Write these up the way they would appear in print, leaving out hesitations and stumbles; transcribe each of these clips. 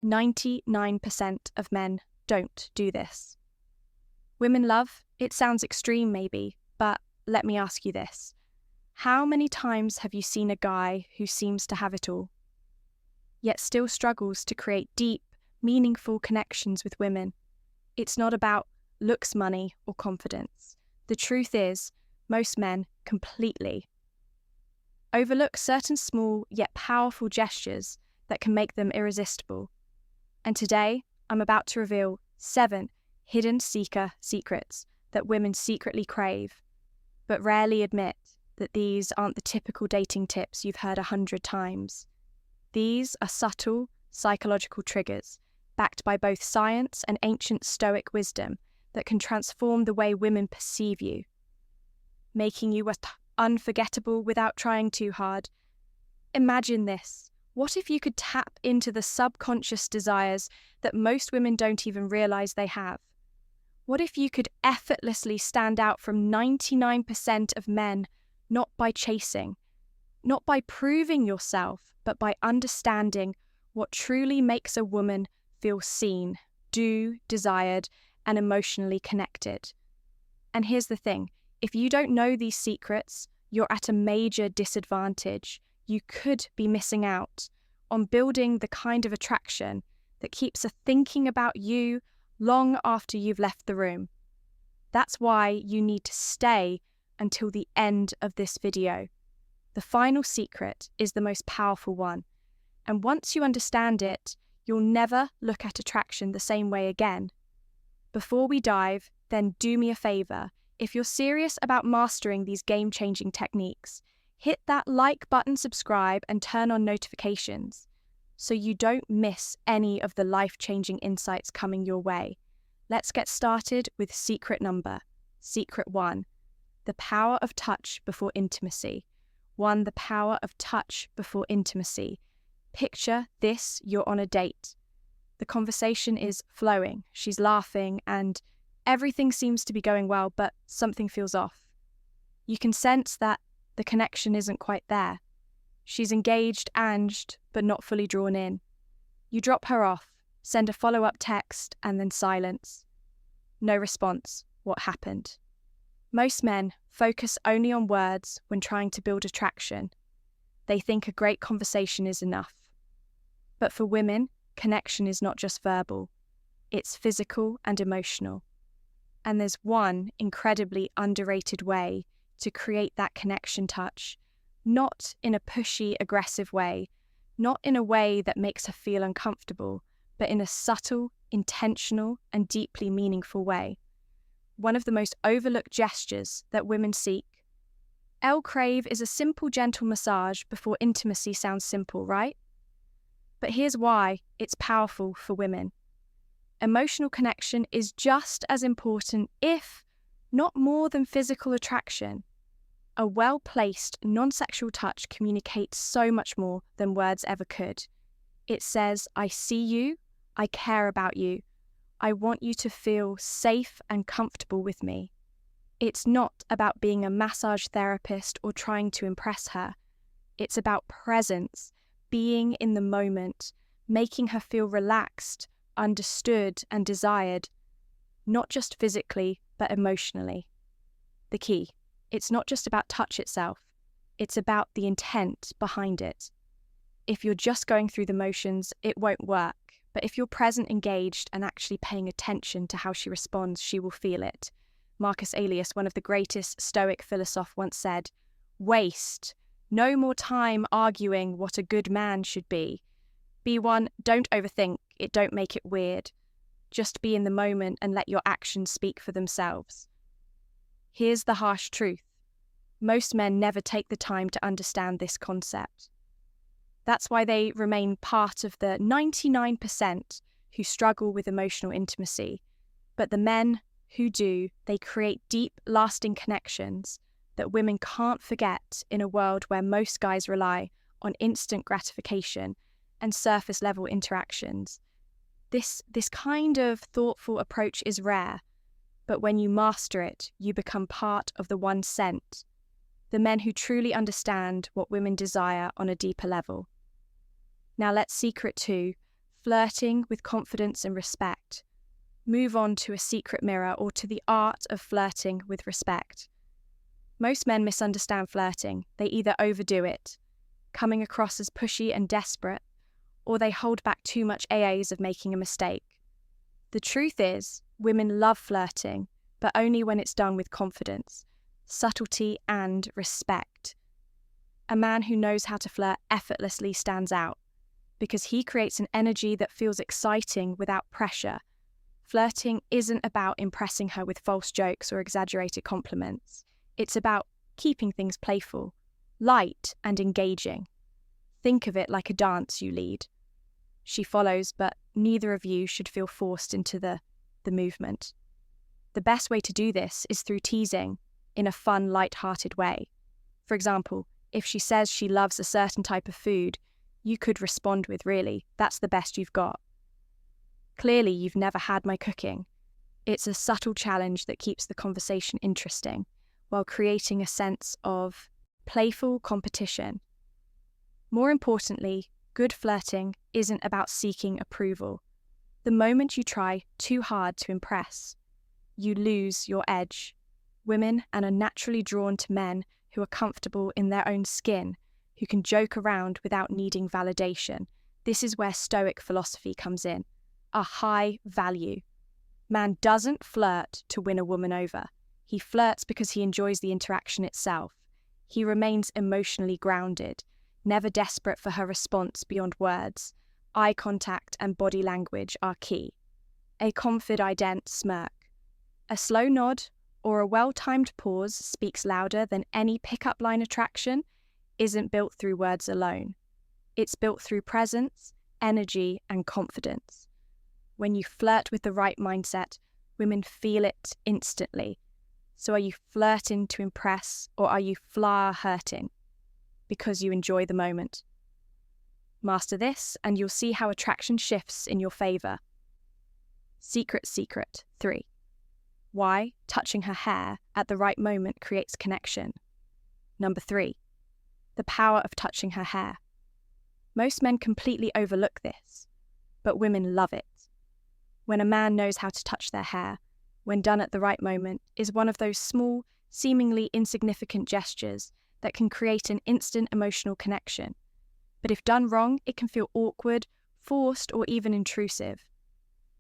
99% of men don't do this. Women love, it sounds extreme maybe, but let me ask you this. How many times have you seen a guy who seems to have it all, yet still struggles to create deep, meaningful connections with women? It's not about looks, money, or confidence. The truth is, most men completely overlook certain small yet powerful gestures that can make them irresistible. And today, I'm about to reveal 7 hidden seeker secrets that women secretly crave, but rarely admit that these aren't the typical dating tips you've heard 100 times. These are subtle, psychological triggers, backed by both science and ancient Stoic wisdom, that can transform the way women perceive you, making you unforgettable without trying too hard. Imagine this. What if you could tap into the subconscious desires that most women don't even realize they have? What if you could effortlessly stand out from 99% of men, not by chasing, not by proving yourself, but by understanding what truly makes a woman feel seen, desired, and emotionally connected? And here's the thing. If you don't know these secrets, you're at a major disadvantage. You could be missing out on building the kind of attraction that keeps her thinking about you long after you've left the room. That's why you need to stay until the end of this video. The final secret is the most powerful one, and once you understand it, you'll never look at attraction the same way again. Before we dive, then do me a favor. If you're serious about mastering these game-changing techniques, hit that like button, subscribe, and turn on notifications so you don't miss any of the life-changing insights coming your way. Let's get started with secret 1, the power of touch before intimacy. The power of touch before intimacy. Picture this, you're on a date. The conversation is flowing, she's laughing, and everything seems to be going well, but something feels off. You can sense that the connection isn't quite there. She's engaged, but not fully drawn in. You drop her off, send a follow-up text, and then silence. No response. What happened? Most men focus only on words when trying to build attraction. They think a great conversation is enough. But for women, connection is not just verbal. It's physical and emotional. And there's one incredibly underrated way to create that connection touch, not in a pushy, aggressive way, not in a way that makes her feel uncomfortable, but in a subtle, intentional, and deeply meaningful way. One of the most overlooked gestures that women seek. Crave is a simple, gentle massage before intimacy sounds simple, right? But here's why it's powerful for women. Emotional connection is just as important, if not more than physical attraction. A well-placed, non-sexual touch communicates so much more than words ever could. It says, I see you, I care about you, I want you to feel safe and comfortable with me. It's not about being a massage therapist or trying to impress her. It's about presence, being in the moment, making her feel relaxed, understood, and desired, not just physically, but emotionally. The key. It's not just about touch itself, it's about the intent behind it. If you're just going through the motions, it won't work, but if you're present, engaged, and actually paying attention to how she responds, she will feel it. Marcus Aurelius, one of the greatest Stoic philosophers, once said, "Waste no more time arguing what a good man should be. Be one, don't overthink it, don't make it weird. Just be in the moment and let your actions speak for themselves." Here's the harsh truth. Most men never take the time to understand this concept. That's why they remain part of the 99% who struggle with emotional intimacy. But the men who do, they create deep, lasting connections that women can't forget in a world where most guys rely on instant gratification and surface-level interactions. This kind of thoughtful approach is rare, but when you master it, you become part of the 1%, the men who truly understand what women desire on a deeper level. Now let's secret 2, flirting with confidence and respect. Move on to a secret mirror or to the art of flirting with respect. Most men misunderstand flirting. They either overdo it, coming across as pushy and desperate, or they hold back too much AAs of making a mistake. The truth is, women love flirting, but only when it's done with confidence, subtlety, and respect. A man who knows how to flirt effortlessly stands out, because he creates an energy that feels exciting without pressure. Flirting isn't about impressing her with false jokes or exaggerated compliments. It's about keeping things playful, light, and engaging. Think of it like a dance you lead. She follows, but neither of you should feel forced into the movement. The best way to do this is through teasing in a fun, light-hearted way. For example, if she says she loves a certain type of food, you could respond with, "Really, that's the best you've got. Clearly, you've never had my cooking." It's a subtle challenge that keeps the conversation interesting, while creating a sense of playful competition. More importantly, good flirting isn't about seeking approval. The moment you try too hard to impress, you lose your edge. Women are naturally drawn to men who are comfortable in their own skin, who can joke around without needing validation. This is where Stoic philosophy comes in, a high value. Man doesn't flirt to win a woman over. He flirts because he enjoys the interaction itself. He remains emotionally grounded, never desperate for her response beyond words. Eye contact and body language are key. A confident smirk, a slow nod, or a well-timed pause speaks louder than any pickup line. Attraction isn't built through words alone. It's built through presence, energy, and confidence. When you flirt with the right mindset, women feel it instantly. So are you flirting to impress, or are you flair-hurting because you enjoy the moment? Master this, and you'll see how attraction shifts in your favor. Secret 3. Why touching her hair at the right moment creates connection. Number 3. The power of touching her hair. Most men completely overlook this, but women love it. When a man knows how to touch their hair, when done at the right moment, is one of those small, seemingly insignificant gestures that can create an instant emotional connection. But if done wrong, it can feel awkward, forced, or even intrusive.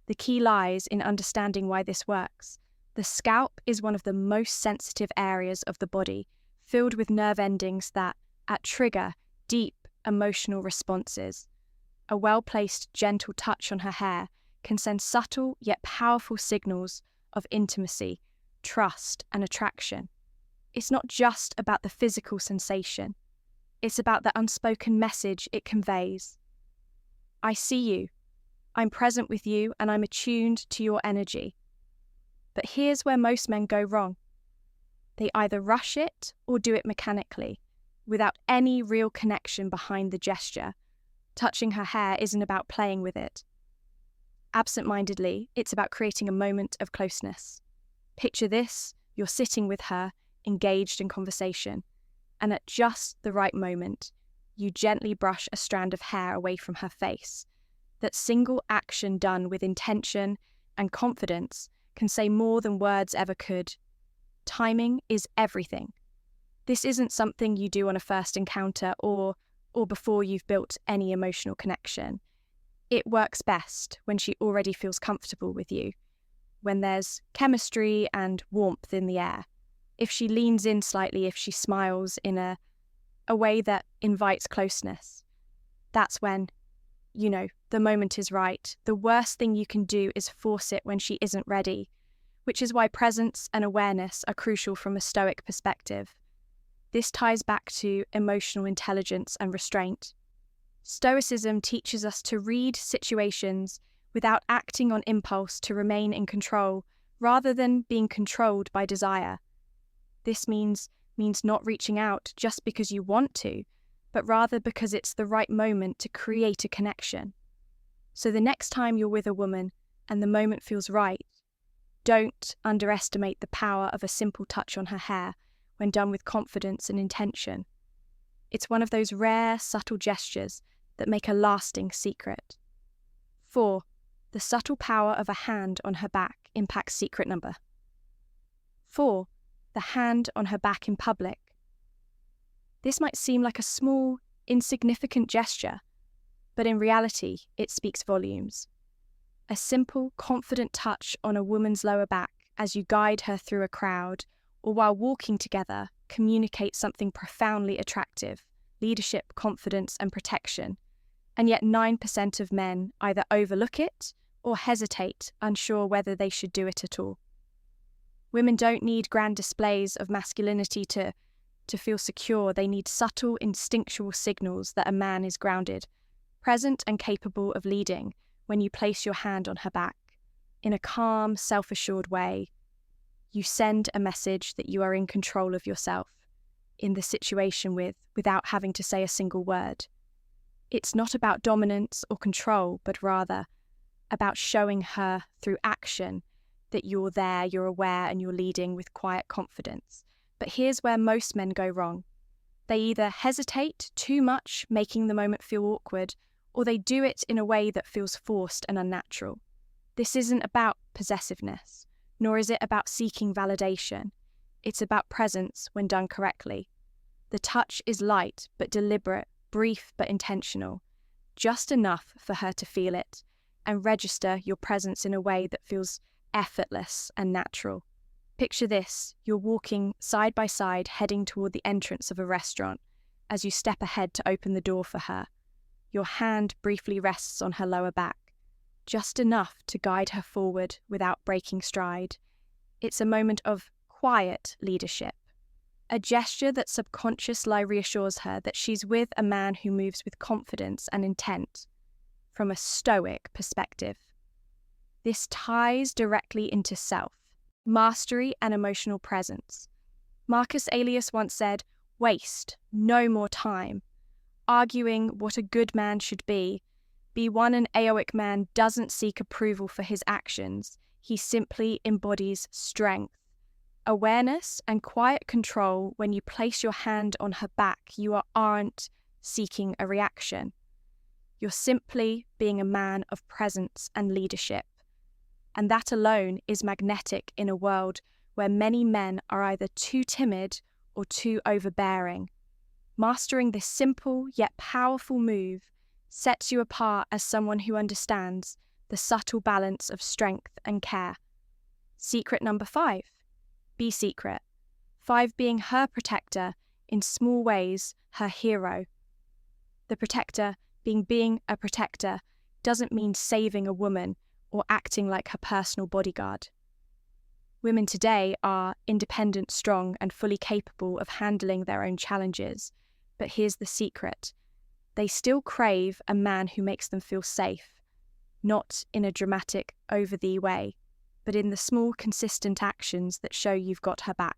The key lies in understanding why this works. The scalp is one of the most sensitive areas of the body, filled with nerve endings that, trigger deep emotional responses. A well-placed, gentle touch on her hair can send subtle yet powerful signals of intimacy, trust, and attraction. It's not just about the physical sensation. It's about the unspoken message it conveys. I see you, I'm present with you, and I'm attuned to your energy. But here's where most men go wrong. They either rush it or do it mechanically, without any real connection behind the gesture. Touching her hair isn't about playing with it. Absent-mindedly, it's about creating a moment of closeness. Picture this, you're sitting with her, engaged in conversation, and at just the right moment, you gently brush a strand of hair away from her face. That single action done with intention and confidence can say more than words ever could. Timing is everything. This isn't something you do on a first encounter or before you've built any emotional connection. It works best when she already feels comfortable with you, when there's chemistry and warmth in the air. If she leans in slightly, if she smiles in a way that invites closeness, that's when, the moment is right. The worst thing you can do is force it when she isn't ready, which is why presence and awareness are crucial from a Stoic perspective. This ties back to emotional intelligence and restraint. Stoicism teaches us to read situations without acting on impulse, to remain in control, rather than being controlled by desire. This means not reaching out just because you want to, but rather because it's the right moment to create a connection. So the next time you're with a woman and the moment feels right, don't underestimate the power of a simple touch on her hair when done with confidence and intention. It's one of those rare, subtle gestures that make a lasting secret. 4. The subtle power of a hand on her back impacts secret number 4. The hand on her back in public. This might seem like a small, insignificant gesture, but in reality, it speaks volumes. A simple, confident touch on a woman's lower back as you guide her through a crowd or while walking together communicates something profoundly attractive: leadership, confidence, and protection. And yet 9% of men either overlook it or hesitate, unsure whether they should do it at all. Women don't need grand displays of masculinity to feel secure. They need subtle, instinctual signals that a man is grounded, present, and capable of leading when you place your hand on her back. In a calm, self-assured way, you send a message that you are in control of yourself in the situation without having to say a single word. It's not about dominance or control, but rather about showing her through action that you're there, you're aware, and you're leading with quiet confidence. But here's where most men go wrong. They either hesitate too much, making the moment feel awkward, or they do it in a way that feels forced and unnatural. This isn't about possessiveness, nor is it about seeking validation. It's about presence when done correctly. The touch is light but deliberate, brief but intentional, just enough for her to feel it and register your presence in a way that feels effortless and natural. Picture this: you're walking side by side, heading toward the entrance of a restaurant. As you step ahead to open the door for her, your hand briefly rests on her lower back, just enough to guide her forward without breaking stride. It's a moment of quiet leadership, a gesture that subconsciously reassures her that she's with a man who moves with confidence and intent. From a Stoic perspective, this ties directly into self, mastery, and emotional presence. Marcus Aurelius once said, "Waste no more time arguing what a good man should be. One an Stoic man doesn't seek approval for his actions. He simply embodies strength, awareness, and quiet control. When you place your hand on her back, you aren't seeking a reaction. You're simply being a man of presence and leadership. And that alone is magnetic in a world where many men are either too timid or too overbearing. Mastering this simple yet powerful move sets you apart as someone who understands the subtle balance of strength and care. Secret number 5. Be secret. 5 being her protector, in small ways, her hero. The protector being a protector doesn't mean saving a woman or acting like her personal bodyguard. Women today are independent, strong, and fully capable of handling their own challenges. But here's the secret. They still crave a man who makes them feel safe, not in a dramatic, over-the way, but in the small, consistent actions that show you've got her back.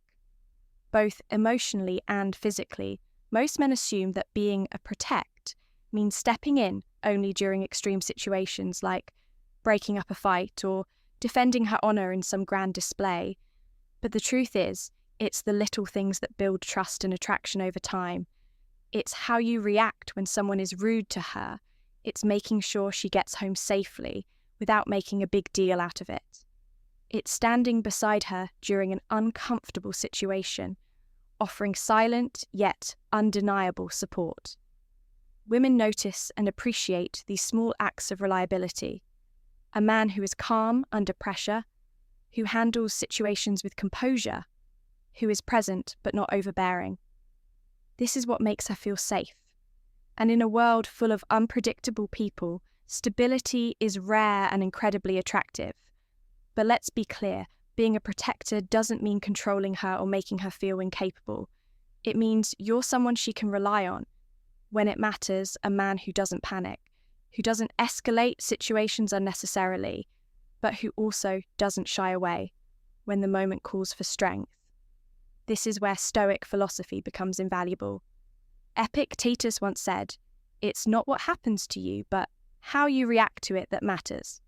Both emotionally and physically, most men assume that being a protect means stepping in only during extreme situations like breaking up a fight or defending her honor in some grand display. But the truth is, it's the little things that build trust and attraction over time. It's how you react when someone is rude to her. It's making sure she gets home safely without making a big deal out of it. It's standing beside her during an uncomfortable situation, offering silent yet undeniable support. Women notice and appreciate these small acts of reliability. A man who is calm under pressure, who handles situations with composure, who is present but not overbearing. This is what makes her feel safe. And in a world full of unpredictable people, stability is rare and incredibly attractive. But let's be clear, being a protector doesn't mean controlling her or making her feel incapable. It means you're someone she can rely on. When it matters, a man who doesn't panic, who doesn't escalate situations unnecessarily, but who also doesn't shy away when the moment calls for strength. This is where Stoic philosophy becomes invaluable. Epictetus once said, "It's not what happens to you, but how you react to it that matters."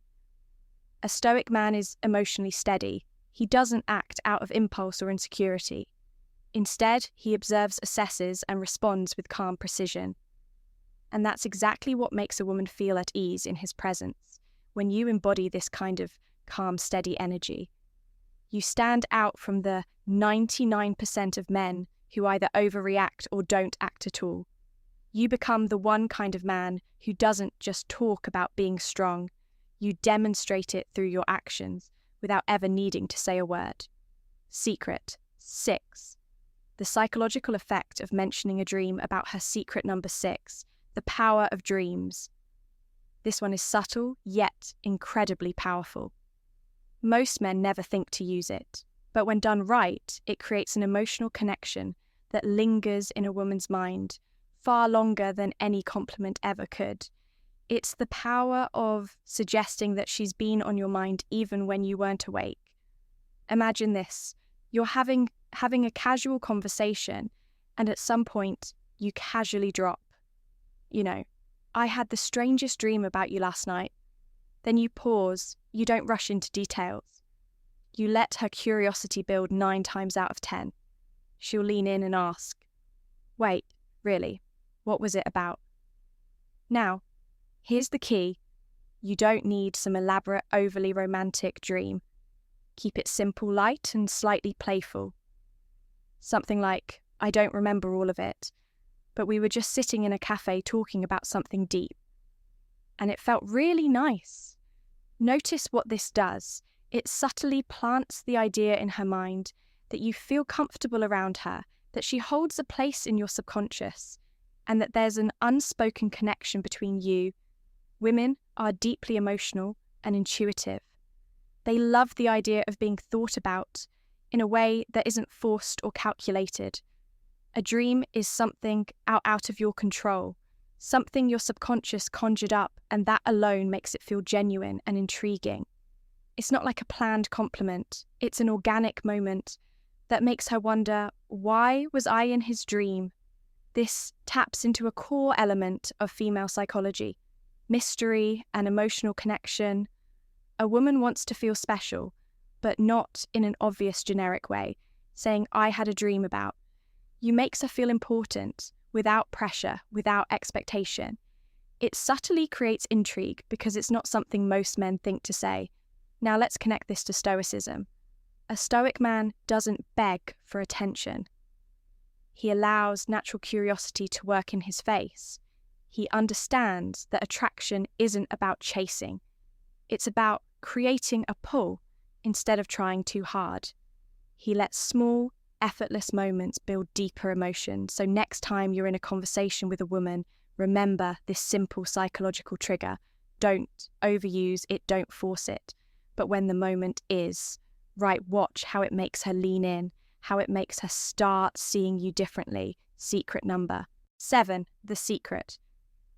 A Stoic man is emotionally steady. He doesn't act out of impulse or insecurity. Instead, he observes, assesses, and responds with calm precision. And that's exactly what makes a woman feel at ease in his presence. when you embody this kind of calm, steady energy. You stand out from the 99% of men who either overreact or don't act at all. You become the one kind of man who doesn't just talk about being strong. You demonstrate it through your actions without ever needing to say a word. Secret 6. The psychological effect of mentioning a dream about her secret number 6, the power of dreams. This one is subtle, yet incredibly powerful. Most men never think to use it, but when done right, it creates an emotional connection that lingers in a woman's mind far longer than any compliment ever could. It's the power of suggesting that she's been on your mind even when you weren't awake. Imagine this. You're having a casual conversation, and at some point, you casually drop. I had the strangest dream about you last night. Then you pause, you don't rush into details. You let her curiosity build 9 times out of 10. She'll lean in and ask, "Wait, really, what was it about?" Now, here's the key. You don't need some elaborate, overly romantic dream. Keep it simple, light, and slightly playful. Something like, "I don't remember all of it, but we were just sitting in a cafe talking about something deep. And it felt really nice." Notice what this does. It subtly plants the idea in her mind that you feel comfortable around her, that she holds a place in your subconscious, and that there's an unspoken connection between you. Women are deeply emotional and intuitive. They love the idea of being thought about in a way that isn't forced or calculated. A dream is something out of your control, something your subconscious conjured up, and that alone makes it feel genuine and intriguing. It's not like a planned compliment. It's an organic moment that makes her wonder, why was I in his dream? This taps into a core element of female psychology, mystery and emotional connection. A woman wants to feel special, but not in an obvious generic way, saying, "I had a dream about." You makes her feel important, without pressure, without expectation. It subtly creates intrigue because it's not something most men think to say. Now let's connect this to Stoicism. A Stoic man doesn't beg for attention. He allows natural curiosity to work in his face. He understands that attraction isn't about chasing. It's about creating a pull instead of trying too hard. He lets small, effortless moments build deeper emotion. So next time you're in a conversation with a woman, remember this simple psychological trigger. Don't overuse it, don't force it. But when the moment is, right, watch how it makes her lean in, how it makes her start seeing you differently. Secret number 7, the secret.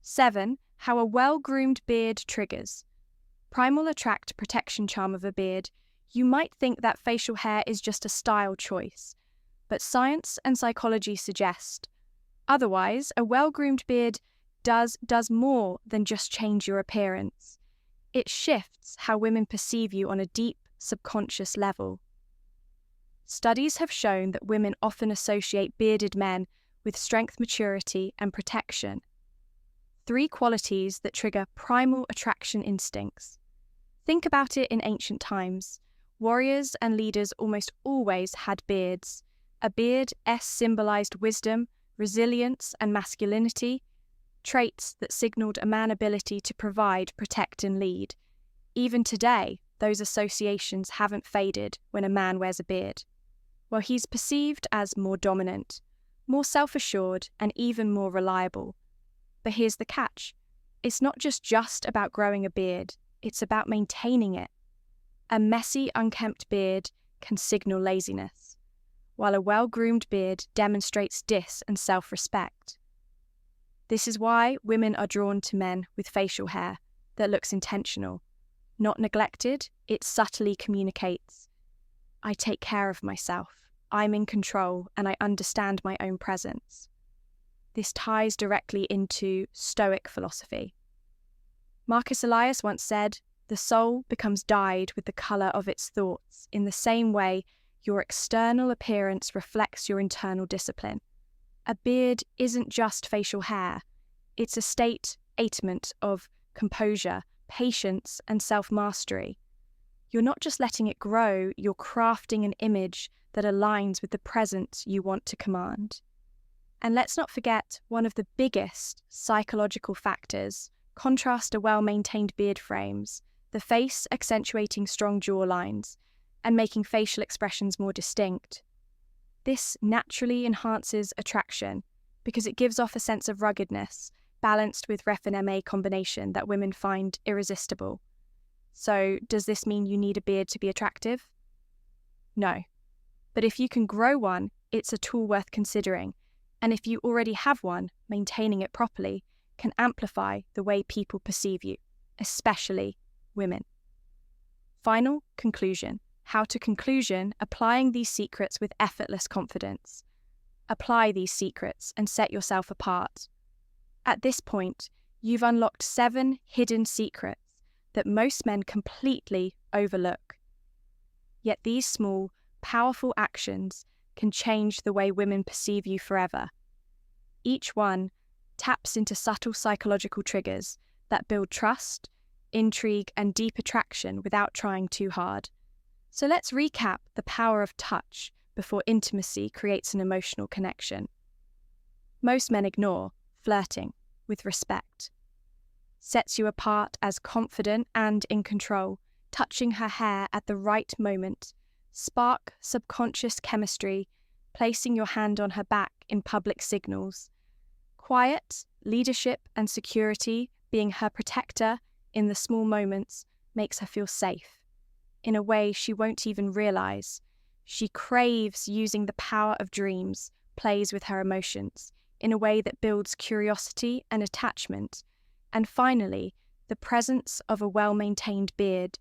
7, how a well-groomed beard triggers. Primal attract protection charm of a beard. You might think that facial hair is just a style choice, but science and psychology suggest otherwise. A well-groomed beard does more than just change your appearance. It shifts how women perceive you on a deep, subconscious level. Studies have shown that women often associate bearded men with strength, maturity, and protection. 3 qualities that trigger primal attraction instincts. Think about it in ancient times. Warriors and leaders almost always had beards. A beard symbolized wisdom, resilience, and masculinity, traits that signaled a man's ability to provide, protect, and lead. Even today, those associations haven't faded when a man wears a beard. Well, he's perceived as more dominant, more self-assured, and even more reliable. But here's the catch. It's not just about growing a beard, it's about maintaining it. A messy, unkempt beard can signal laziness, while a well-groomed beard demonstrates and self-respect. This is why women are drawn to men with facial hair that looks intentional. Not neglected, it subtly communicates, "I take care of myself, I'm in control, and I understand my own presence." This ties directly into Stoic philosophy. Marcus Aurelius once said, "The soul becomes dyed with the colour of its thoughts. In the same way, your external appearance reflects your internal discipline." A beard isn't just facial hair. It's a statement of composure, patience, and self-mastery. You're not just letting it grow, you're crafting an image that aligns with the presence you want to command. And let's not forget one of the biggest psychological factors: contrast to well-maintained beard frames, the face accentuating strong jawlines, and making facial expressions more distinct. This naturally enhances attraction because it gives off a sense of ruggedness, balanced with ref and MA combination that women find irresistible. So, does this mean you need a beard to be attractive? No. But if you can grow one, it's a tool worth considering. And if you already have one, maintaining it properly can amplify the way people perceive you, especially women. Final conclusion. How to conclusion, applying these secrets with effortless confidence. Apply these secrets and set yourself apart. At this point, you've unlocked 7 hidden secrets that most men completely overlook. Yet these small, powerful actions can change the way women perceive you forever. Each one taps into subtle psychological triggers that build trust, intrigue, and deep attraction without trying too hard. So let's recap the power of touch before intimacy creates an emotional connection. Most men ignore flirting with respect. Sets you apart as confident and in control, touching her hair at the right moment, spark subconscious chemistry, placing your hand on her back in public signals. Quiet, leadership and security, being her protector in the small moments, makes her feel safe, in a way she won't even realize. She craves using the power of dreams, plays with her emotions, in a way that builds curiosity and attachment. And finally, the presence of a well-maintained beard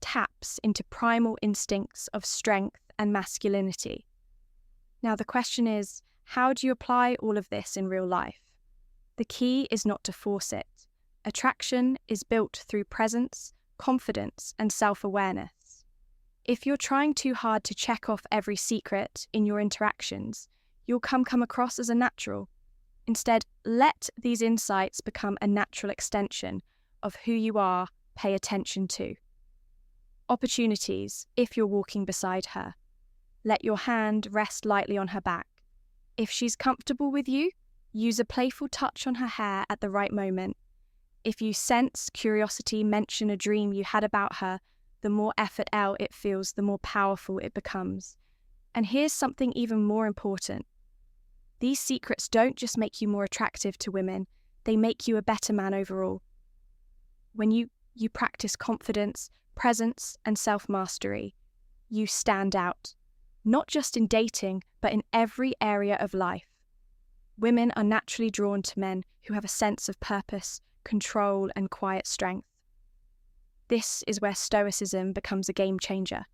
taps into primal instincts of strength and masculinity. Now the question is, how do you apply all of this in real life? The key is not to force it. Attraction is built through presence, confidence, and self-awareness. If you're trying too hard to check off every secret in your interactions, you'll come across as a natural. Instead, let these insights become a natural extension of who you are. Pay attention to. Opportunities, if you're walking beside her. Let your hand rest lightly on her back. If she's comfortable with you, use a playful touch on her hair at the right moment. If you sense curiosity, mention a dream you had about her. The more effort out it feels, the more powerful it becomes. And here's something even more important. These secrets don't just make you more attractive to women, they make you a better man overall. When you practice confidence, presence, and self-mastery, you stand out, not just in dating, but in every area of life. Women are naturally drawn to men who have a sense of purpose, control, and quiet strength. This is where Stoicism becomes a game changer.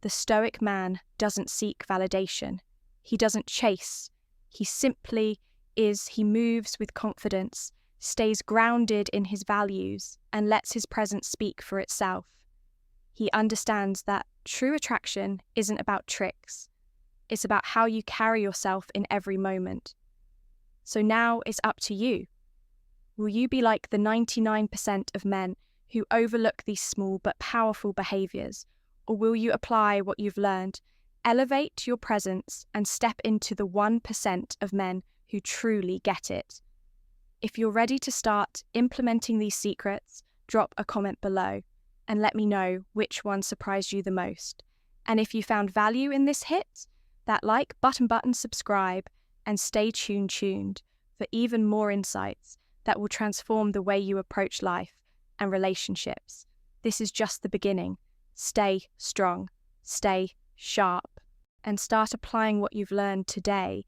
The Stoic man doesn't seek validation. He doesn't chase. He simply is. He moves with confidence, stays grounded in his values, and lets his presence speak for itself. He understands that true attraction isn't about tricks. It's about how you carry yourself in every moment. So now it's up to you. Will you be like the 99% of men who overlook these small but powerful behaviors, or will you apply what you've learned, elevate your presence, and step into the 1% of men who truly get it? If you're ready to start implementing these secrets, drop a comment below and let me know which one surprised you the most. And if you found value in this hit, that like button, subscribe, and stay tuned for even more insights that will transform the way you approach life and relationships. This is just the beginning. Stay strong, stay sharp, and start applying what you've learned today